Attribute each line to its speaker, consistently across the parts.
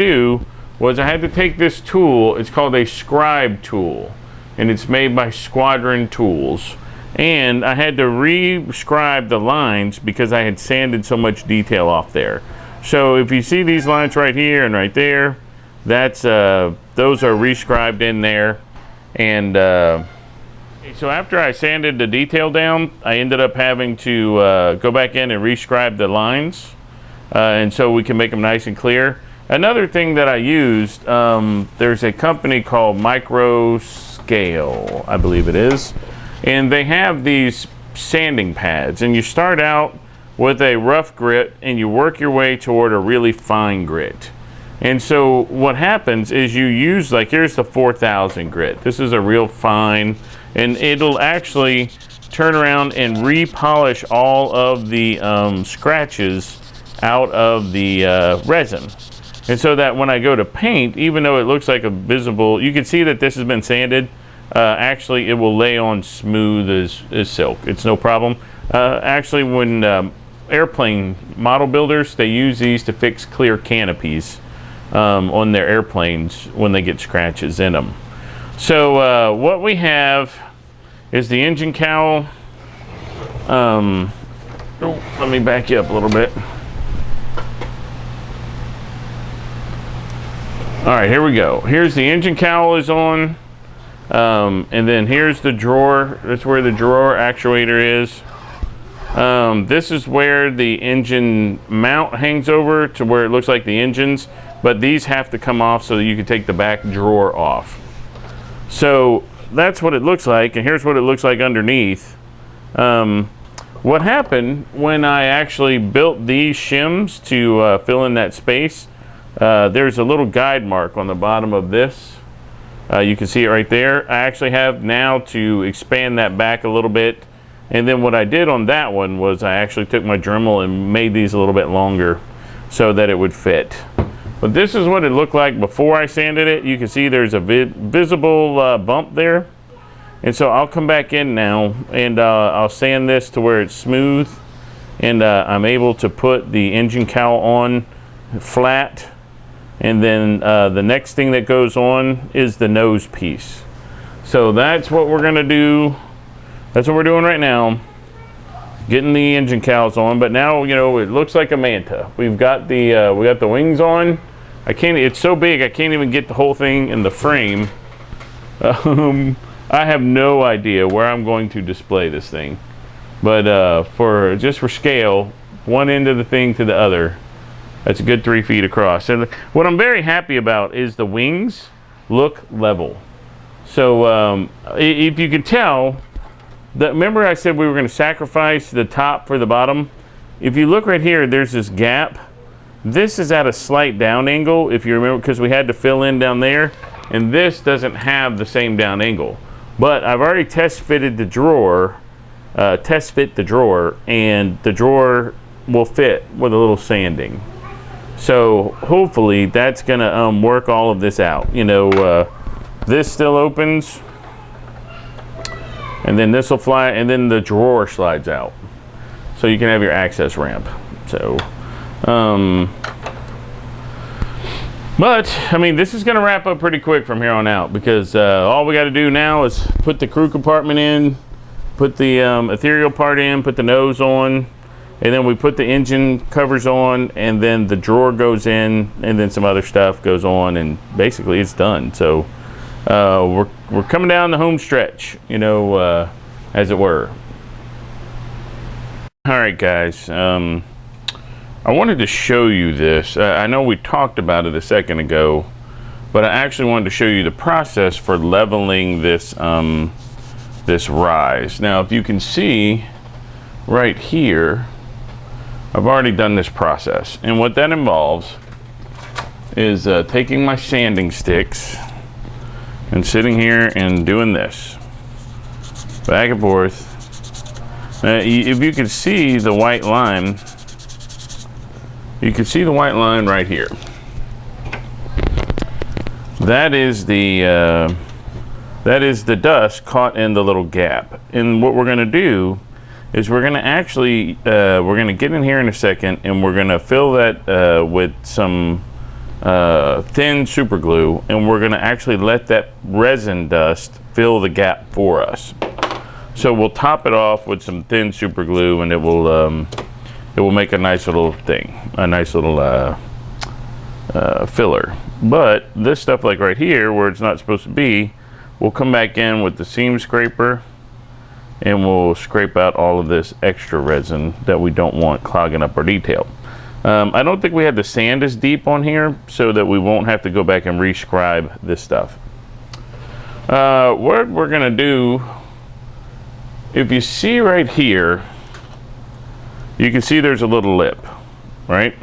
Speaker 1: do was I had to take this tool. It's called a scribe tool, and it's made by Squadron Tools. And I had to re-scribe the lines because I had sanded so much detail off there. So if you see these lines right here and right there, that's those are rescribed in there. And so after I sanded the detail down, I ended up having to go back in and rescribe the lines, and so we can make them nice and clear. Another thing that I used, there's a company called Micro Scale, I believe it is, and they have these sanding pads, and you start out with a rough grit and you work your way toward a really fine grit. And so what happens is you use, like, here's the 4000 grit. This is a real fine, and it'll actually turn around and repolish all of the scratches out of the resin. And so that when I go to paint, even though it looks like a visible, you can see that this has been sanded, actually it will lay on smooth as silk. It's no problem. Actually, when airplane model builders, they use these to fix clear canopies on their airplanes when they get scratches in them. So what we have is the engine cowl. Let me back you up a little bit. All right, here we go. Here's the engine cowl is on, and then here's the drawer. That's where the drawer actuator is. This is where the engine mount hangs over to where it looks like the engines, but these have to come off so that you can take the back drawer off. So that's what it looks like, and here's what it looks like underneath. What happened when I actually built these shims to fill in that space, there's a little guide mark on the bottom of this. You can see it right there. I actually have now to expand that back a little bit. And then what I did on that one was I actually took my Dremel and made these a little bit longer so that it would fit. But this is what it looked like before I sanded it. You can see there's a visible bump there. And so I'll come back in now and I'll sand this to where it's smooth. And I'm able to put the engine cowl on flat. And then the next thing that goes on is the nose piece. So that's what we're gonna do. That's what we're doing right now. Getting the engine cowls on, but now, you know, it looks like a Manta. We've got the we got the wings on. It's so big I can't even get the whole thing in the frame. I have no idea where I'm going to display this thing. But just for scale, one end of the thing to the other, that's a good 3 feet across. And what I'm very happy about is the wings look level. So if you can tell, remember I said we were going to sacrifice the top for the bottom? If you look right here, there's this gap. This is at a slight down angle, if you remember, because we had to fill in down there. And this doesn't have the same down angle. But I've already test fit the drawer, and the drawer will fit with a little sanding. So hopefully that's going to work all of this out. You know, this still opens. And then this will fly, and then the drawer slides out. So you can have your access ramp. So, but, I mean, this is going to wrap up pretty quick from here on out because all we got to do now is put the crew compartment in, put the ethereal part in, put the nose on, and then we put the engine covers on, and then the drawer goes in, and then some other stuff goes on, and basically it's done. So, we're coming down the home stretch, you know, as it were. All right, guys. I wanted to show you this. I know we talked about it a second ago, but I actually wanted to show you the process for leveling this this rise. Now, if you can see right here, I've already done this process, and what that involves is taking my sanding sticks and sitting here and doing this back and forth. If you can see the white line, you can see the white line right here. That is the dust caught in the little gap. And what we're going to do is we're going to actually we're going to get in here in a second, and we're going to fill that with some thin super glue, and we're going to actually let that resin dust fill the gap for us. So we'll top it off with some thin super glue, and it will make a nice little thing, a nice little filler. But this stuff, like right here where it's not supposed to be, we'll come back in with the seam scraper and we'll scrape out all of this extra resin that we don't want clogging up our detail. I don't think we had to sand as deep on here, so that we won't have to go back and rescribe this stuff. What we're gonna do, if you see right here, you can see there's a little lip, right?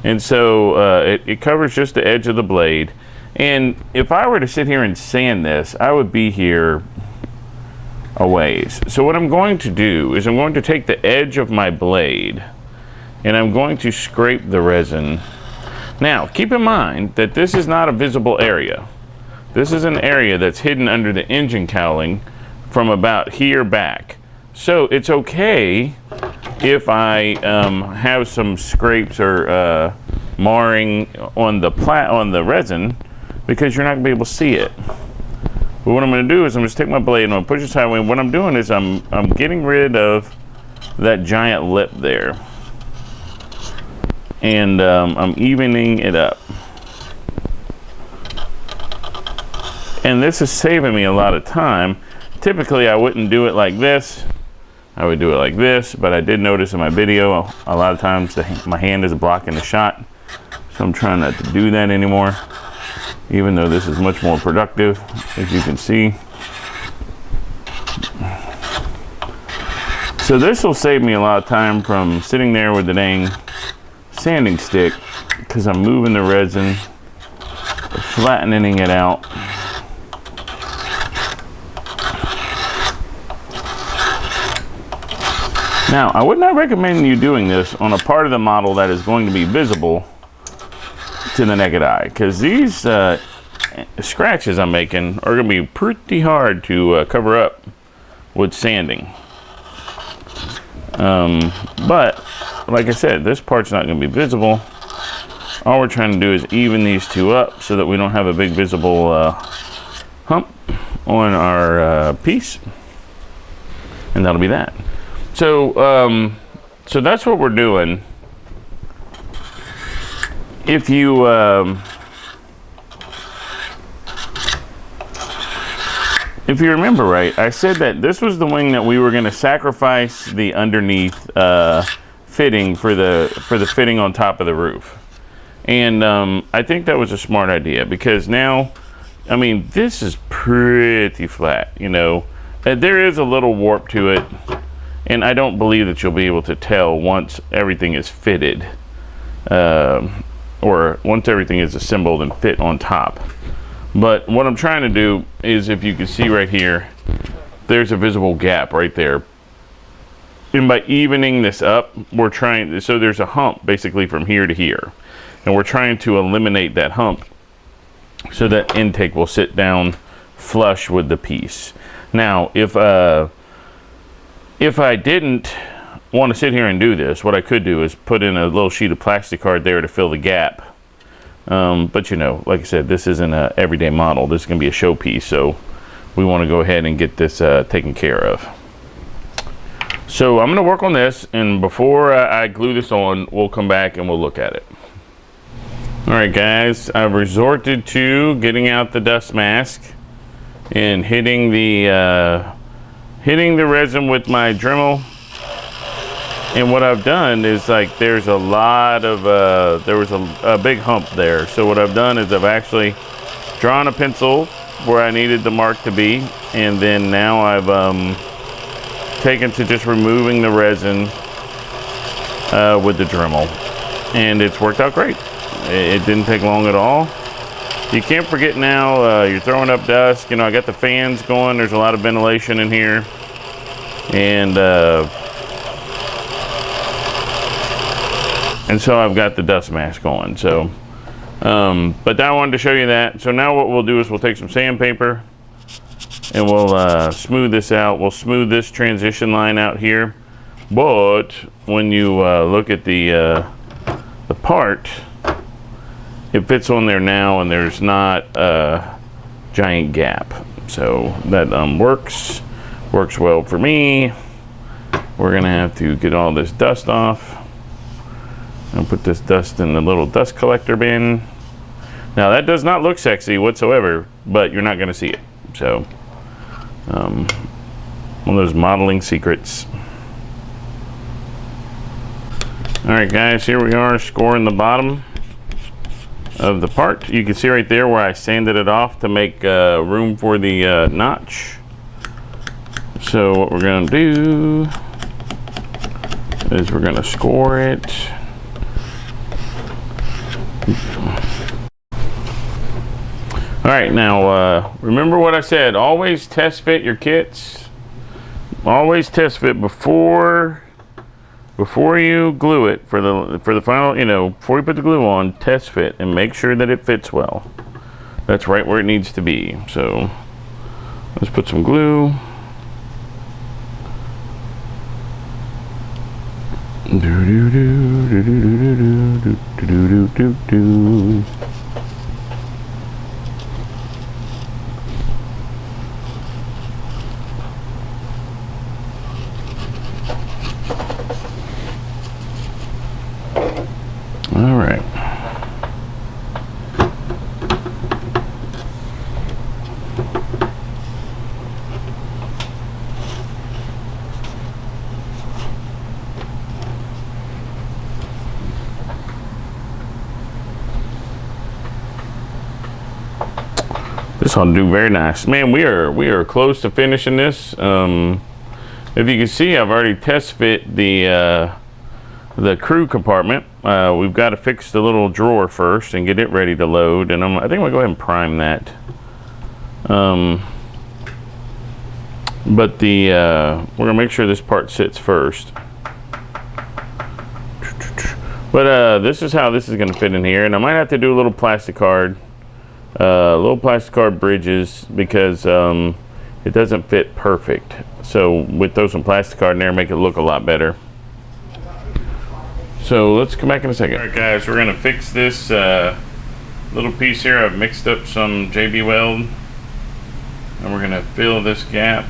Speaker 1: And so it covers just the edge of the blade. And if I were to sit here and sand this, I would be here a ways. So what I'm going to do is I'm going to take the edge of my blade and I'm going to scrape the resin. Now, keep in mind that this is not a visible area. This is an area that's hidden under the engine cowling from about here back. So it's okay if I have some scrapes or marring on the resin, because you're not gonna be able to see it. But what I'm gonna do is I'm just take my blade and I'm gonna push it sideways. What I'm doing is I'm getting rid of that giant lip there. And I'm evening it up. And this is saving me a lot of time. Typically I wouldn't do it like this. I would do it like this, but I did notice in my video a lot of times my hand is blocking the shot. So I'm trying not to do that anymore, even though this is much more productive, as you can see. So this will save me a lot of time from sitting there with the dang sanding stick, because I'm moving the resin, flattening it out. Now, I would not recommend you doing this on a part of the model that is going to be visible to the naked eye, because these scratches I'm making are going to be pretty hard to cover up with sanding. But like I said, this part's not going to be visible. All we're trying to do is even these two up so that we don't have a big visible hump on our piece, and that'll be that. So so that's what we're doing. If you remember right, I said that this was the wing that we were going to sacrifice the underneath fitting for the fitting on top of the roof. And I think that was a smart idea, because now, I mean, this is pretty flat, you know. There is a little warp to it, and I don't believe that you'll be able to tell once everything is fitted, or once everything is assembled and fit on top. But what I'm trying to do is, if you can see right here, there's a visible gap right there. And by evening this up, we're trying, so there's a hump basically from here to here. And we're trying to eliminate that hump so that intake will sit down flush with the piece. Now, if I didn't want to sit here and do this, what I could do is put in a little sheet of plastic card there to fill the gap. But you know, like I said, this isn't an everyday model. This is going to be a showpiece, so we want to go ahead and get this taken care of. So I'm going to work on this, and before I glue this on, we'll come back and we'll look at it. All right, guys, I've resorted to getting out the dust mask and hitting the resin with my Dremel. And what I've done is, like, there's a lot of there was a big hump there. So what I've done is I've actually drawn a pencil where I needed the mark to be, and then now I've taken to just removing the resin with the Dremel, and it's worked out great. It didn't take long at all. You can't forget now, you're throwing up dust. You know, I got the fans going. There's a lot of ventilation in here, and so I've got the dust mask on. So, but I wanted to show you that. So now what we'll do is we'll take some sandpaper and we'll smooth this out. We'll smooth this transition line out here. But when you look at the part, it fits on there now, and there's not a giant gap. So that works well for me. We're gonna have to get all this dust off and put this dust in the little dust collector bin. Now that does not look sexy whatsoever, but you're not gonna see it. So one of those modeling secrets. All right, guys, here we are scoring the bottom of the part. You can see right there where I sanded it off to make room for the notch. So what we're gonna do is we're gonna score it. All right, now remember what I said, always test fit your kits. Always test fit before you glue it for the final, you know, before you put the glue on, test fit and make sure that it fits well. That's right where it needs to be. So let's put some glue. Do do do do do do do do do do. All right. This ought to do very nice. Man, we are close to finishing this. If you can see, I've already test fit the crew compartment. We've got to fix the little drawer first and get it ready to load, and I think I'm gonna go ahead and prime that. But we're gonna make sure this part sits first. But this is how this is gonna fit in here, and I might have to do a little plastic card bridges because it doesn't fit perfect. So we'll throw some plastic card in there and make it look a lot better. So let's come back in a second. All right, guys, we're gonna fix this little piece here. I've mixed up some JB Weld, and we're gonna fill this gap.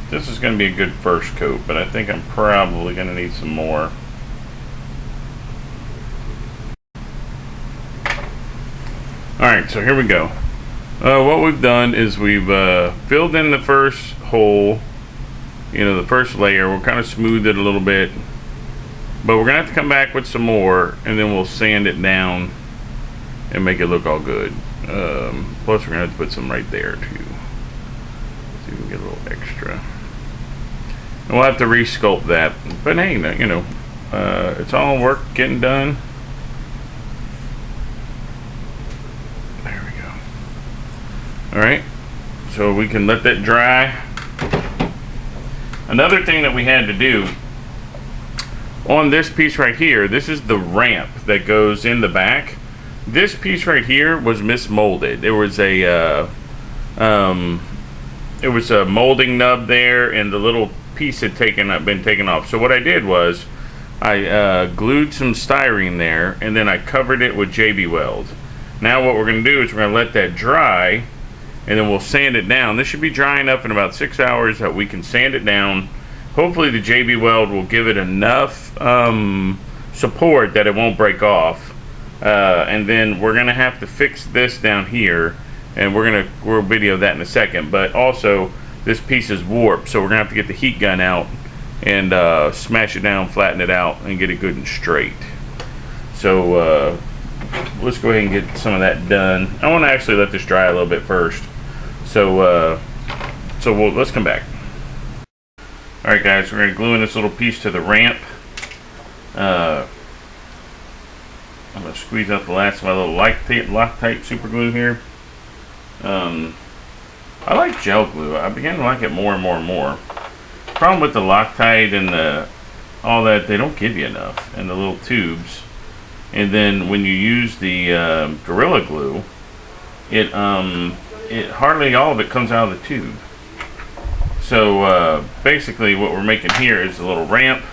Speaker 1: This is gonna be a good first coat, but I think I'm probably gonna need some more. All right, so here we go. What we've done is we've filled in the first hole, you know, the first layer. We'll kind of smooth it a little bit, but we're gonna have to come back with some more, and then we'll sand it down and make it look all good. Plus we're gonna have to put some right there too. See if we can get a little extra. And we'll have to re-sculpt that, but hey, you know, it's all work getting done. There we go. All right, so we can let that dry. Another thing that we had to do on this piece right here, this is the ramp that goes in the back. This piece right here was mismolded. There was a molding nub there, and the little piece had been taken off. So what I did was I glued some styrene there, and then I covered it with JB Weld. Now what we're going to do is we're going to let that dry, and then we'll sand it down. This should be dry enough in about 6 hours that we can sand it down. Hopefully the JB Weld will give it enough support that it won't break off. And then we're gonna have to fix this down here, and we'll video that in a second. But also this piece is warped, so we're gonna have to get the heat gun out and smash it down, flatten it out, and get it good and straight. So let's go ahead and get some of that done. I want to actually let this dry a little bit first. So let's come back. All right, guys, we're going to glue in this little piece to the ramp. I'm going to squeeze out the last of my little Loctite super glue here. I like gel glue. I began to like it more and more and more. Problem with the Loctite and all that, they don't give you enough in the little tubes. And then when you use the Gorilla Glue, it hardly all of it comes out of the tube. So basically what we're making here is a little ramp.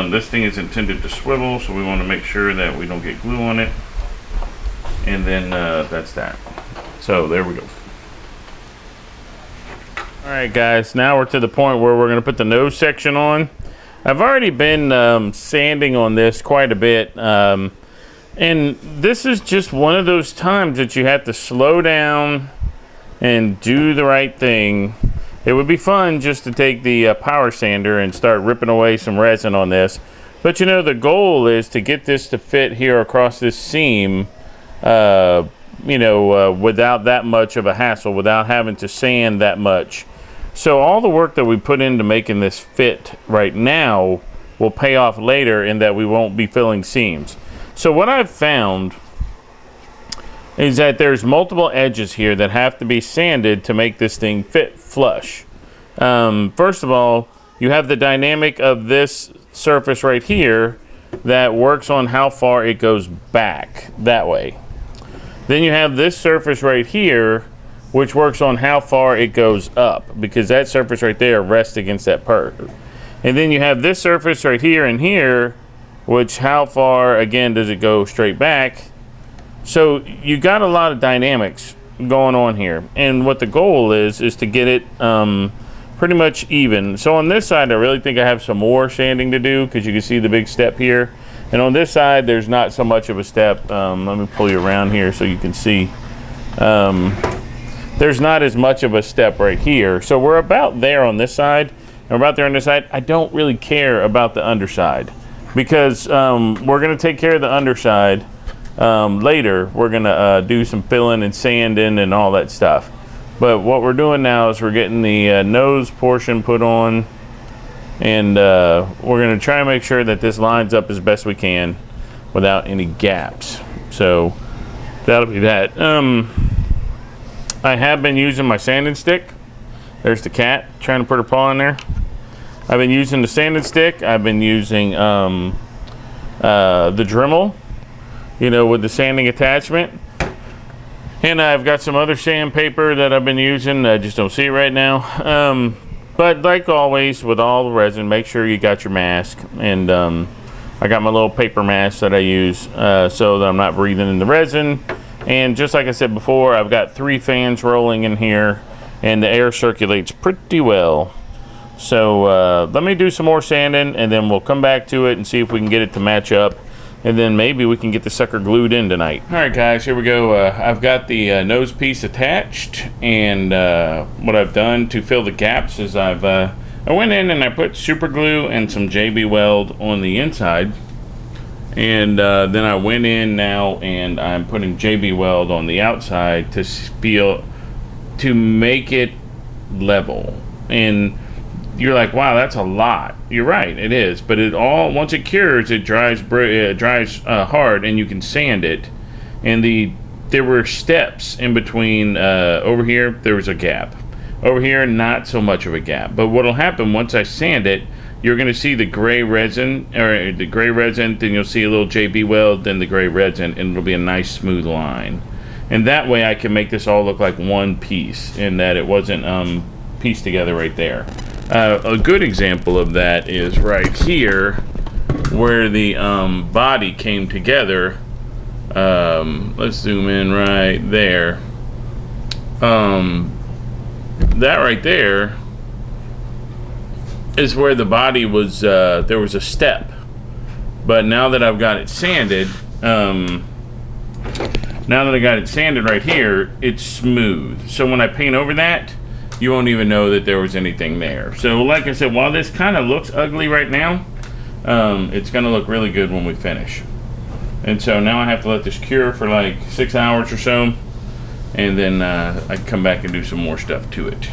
Speaker 1: This thing is intended to swivel, so we want to make sure that we don't get glue on it. And then that's that. So there we go. Alright guys, now we're to the point where we're going to put the nose section on. I've already been sanding on this quite a bit. And this is just one of those times that you have to slow down and do the right thing. It would be fun just to take the power sander and start ripping away some resin on this. But you know, the goal is to get this to fit here across this seam, without that much of a hassle, without having to sand that much. So all the work that we put into making this fit right now will pay off later in that we won't be filling seams. So what I've found is that there's multiple edges here that have to be sanded to make this thing fit flush. First of all, you have the dynamic of this surface right here that works on how far it goes back that way. Then you have this surface right here which works on how far it goes up, because that surface right there rests against that perk. And then you have this surface right here and here, which how far again does it go straight back. So you got a lot of dynamics going on here, and what the goal is to get it pretty much even. So on this side I really think I have some more sanding to do, because you can see the big step here, and on this side there's not so much of a step. Let me pull you around here so you can see. There's not as much of a step right here. So we're about there on this side, and we're about there on this side. I don't really care about the underside, because we're gonna take care of the underside later. We're gonna do some filling and sanding and all that stuff. But what we're doing now is we're getting the nose portion put on, and we're gonna try and make sure that this lines up as best we can without any gaps. So that'll be that. I have been using my sanding stick. There's the cat trying to put her paw in there. I've been using the sanding stick. I've been using the Dremel, with the sanding attachment. And I've got some other sandpaper that I've been using. I just don't see it right now. But like always with all the resin, make sure you got your mask. And I got my little paper mask that I use so that I'm not breathing in the resin. And just like I said before, I've got 3 fans rolling in here, and the air circulates pretty well. So let me do some more sanding, and then we'll come back to it and see if we can get it to match up, and then maybe we can get the sucker glued in tonight. All right guys, here we go. I've got the nose piece attached, and what I've done to fill the gaps is I went in and I put super glue and some JB Weld on the inside. And then I went in now and I'm putting JB Weld on the outside to make it level. And you're like, wow, that's a lot. You're right, it is. But once it cures, it dries hard, and you can sand it. And there were steps in between. Over here, there was a gap. Over here, not so much of a gap. But what'll happen once I sand it, you're going to see the gray resin, then you'll see a little JB Weld, then the gray resin, and it'll be a nice smooth line. And that way I can make this all look like one piece, in that it wasn't pieced together right there. A good example of that is right here, where the body came together. Let's zoom in right there. That right there is where the body was. There was a step, but now that I've got it sanded, right here, it's smooth. So when I paint over that, you won't even know that there was anything there. So like I said, while this kind of looks ugly right now, it's going to look really good when we finish. And so now I have to let this cure for like 6 hours or so, and then I can come back and do some more stuff to it.